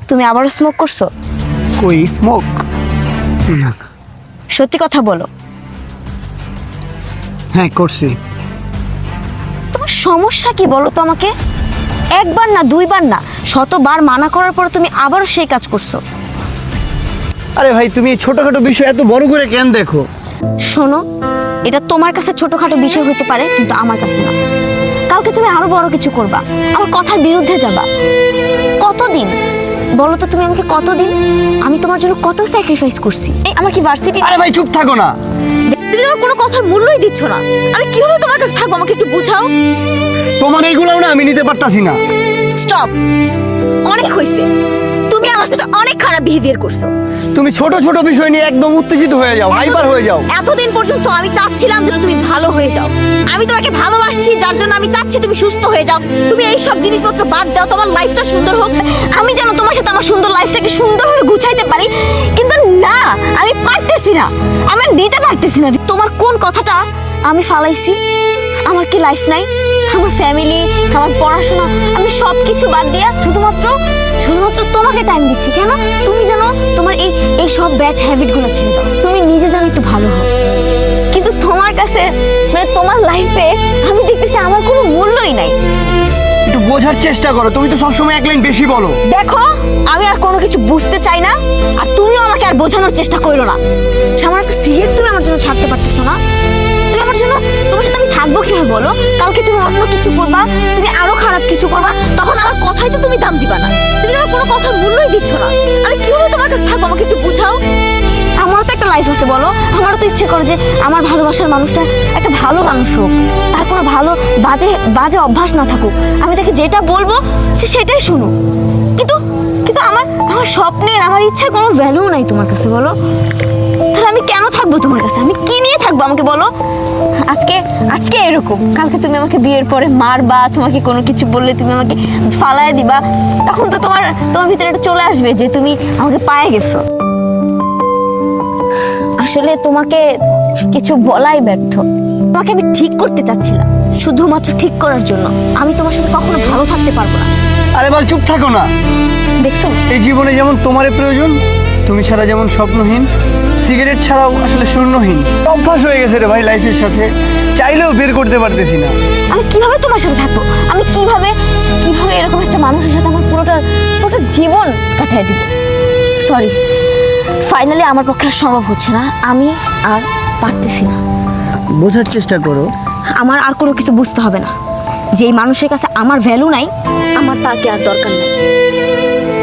তুমি আবারও স্মোক করছো? কই স্মোক? সত্যি কথা বলো। হ্যাঁ করছি। তোমার সমস্যা কি বলো তো আমাকে? একবার না দুইবার না, শতবার মানা করার পর তুমি আবারও সেই কাজ করছো। আরে ভাই তুমি এই ছোটখাটো বিষয় এত বড় করে কেন দেখো? শোনো, এটা তোমার কাছে ছোটখাটো বিষয় হতে পারে, কিন্তু আমার কাছে না। কালকে তুমি আরো বড় কিছু করবা, আমার কথার বিরুদ্ধে যাবা। কতদিন বলো তো, তুমি আমাকে কতদিন, আমি তোমার জন্য কত স্যাক্রিফাইস করছি। এই আমার কি ভার্সিটি? আরে ভাই চুপ থাকো না। তুমি আমার কোনো কথার মূল্যই দিচ্ছ না। আমি কিভাবে তোমার কাছে থাকবো, আমাকে একটু বুঝাও। তোমার এইগুলাও না আমি নিতে পারতাছি না। স্টপ, অনেক হয়েছে। তুমি আমার সাথে অনেক খারাপ বিহেভিয়ার করছো। তুমি ছোট ছোট বিষয় নিয়ে একদম উত্তেজিত হয়ে যাও, হাইপার হয়ে যাও। এতদিন পর্যন্ত আমি চাচ্ছিলাম যে তুমি ভালো হয়ে যাও। আমি তোমাকে ভালোবাসছি, যার জন্য আমি চাচ্ছি তুমি সুস্থ হয়ে যাও। তুমি এই সব জিনিসপত্র বাদ দাও, তোমার লাইফটা সুন্দর হোক। আমি যেন তোমার সাথে আমার সুন্দর লাইফটাকে সুন্দরভাবে গুছাইতে পারি, কিন্তু না, আমি পারতেছি না, আমি নিতে পারতেছি না। তোমার কোন কথাটা আমি ফালাইছি? আমার কি লাইফ নাই? আমার ফ্যামিলি, আমার পড়াশোনা, আমি সব কিছু বাদ দিয়া শুধুমাত্র তোমাকে টাইম দিচ্ছি। কেন? তুমি জানো তোমার এই সব ব্যাড হ্যাবিটগুলো ছেড়ে দাও। তুমি নিজে জানো একটু ভালো হও। কিন্তু তোমার কাছে, মানে তোমার লাইফে আমি দেখতেছি আমার কোনো মূল্যই নাই। একটু বোঝার চেষ্টা করো, তুমি তো সবসময় এক লাইন বেশি বলো। দেখো, আমি আর কোনো কিছু বুঝতে চাই না, আর তুমিও আমাকে আর বোঝানোর চেষ্টা করো না। সামান্য একটা সিগারেট তুমি আমার জন্য ছাড়তে পারতেছো না। তুমি আমার জন্য, তোমার সাথে আমি থাকবো কিভাবে বলো? কালকে তুমি অন্য কিছু করবা, তুমি আরো খারাপ কিছু করবা, তখন আমার কথাই তো তুমি দাম দিবা না। তুমি আমার কোনো কথার মূল্যই দিচ্ছ না। আমি কিভাবে তোমার কাছে থাকবো, আমাকে একটু বুঝাও। আমারও তো একটা লাইফ আছে বলো। আমারও তো ইচ্ছে করে যে আমার ভালোবাসার মানুষটা একটা ভালো মানুষ হোক, তার কোনো ভালো বাজে বাজে অভ্যাস না থাকুক। আমি তাকে যেটা বলবো সে সেটাই শুনুক। কিন্তু কিন্তু আমার আমার স্বপ্নের, আমার ইচ্ছার কোনো ভ্যালু নাই তোমার কাছে বলো। তাহলে আমি কেন থাকবো তোমার কাছে? আমি কি নিয়ে থাকবো আমাকে বলো? আজকে আজকে এরকম, কালকে তুমি আমাকে বিয়ের পরে মারবা, তোমাকে কোনো কিছু বললে তুমি আমাকে ফালায় দিবা, তখন তো তোমার ভিতরে এটা চলে আসবে যে তুমি আমাকে পায়ে গেছো। আসলে তোমাকে কিছু বলাই ব্যর্থ। তোমাকে আমি ঠিক করতে চাচ্ছিলাম, শুধুমাত্র ঠিক করার জন্য। আমি তোমার সাথে কখনো ভালো থাকতে পারবো না। আরে বল চুপ থাকো না। দেখছো, এই জীবনে যেমন তোমারই প্রয়োজন, তুমি ছাড়া যেমন স্বপ্নহীন, সিগারেট ছাড়াও আসলে শূন্যহীন। অভ্যাস হয়ে গেছে রে ভাই লাইফের সাথে, চাইলেও বের করতে পারতেছি না। আমি কিভাবে তোমার সাথে থাকবো? আমি কিভাবে এরকম একটা মানুষের সাথে আমার পুরোটা জীবন কাটিয়ে দিব? সরি, ফাইনালি আমার পক্ষে আর সম্ভব হচ্ছে না। আমি আর পারতেছি না। বোঝার চেষ্টা করো। আমার আর কোনো কিছু বুঝতে হবে না। যেই মানুষের কাছে আমার ভ্যালু নাই, আমার তাকে আর দরকার নেই।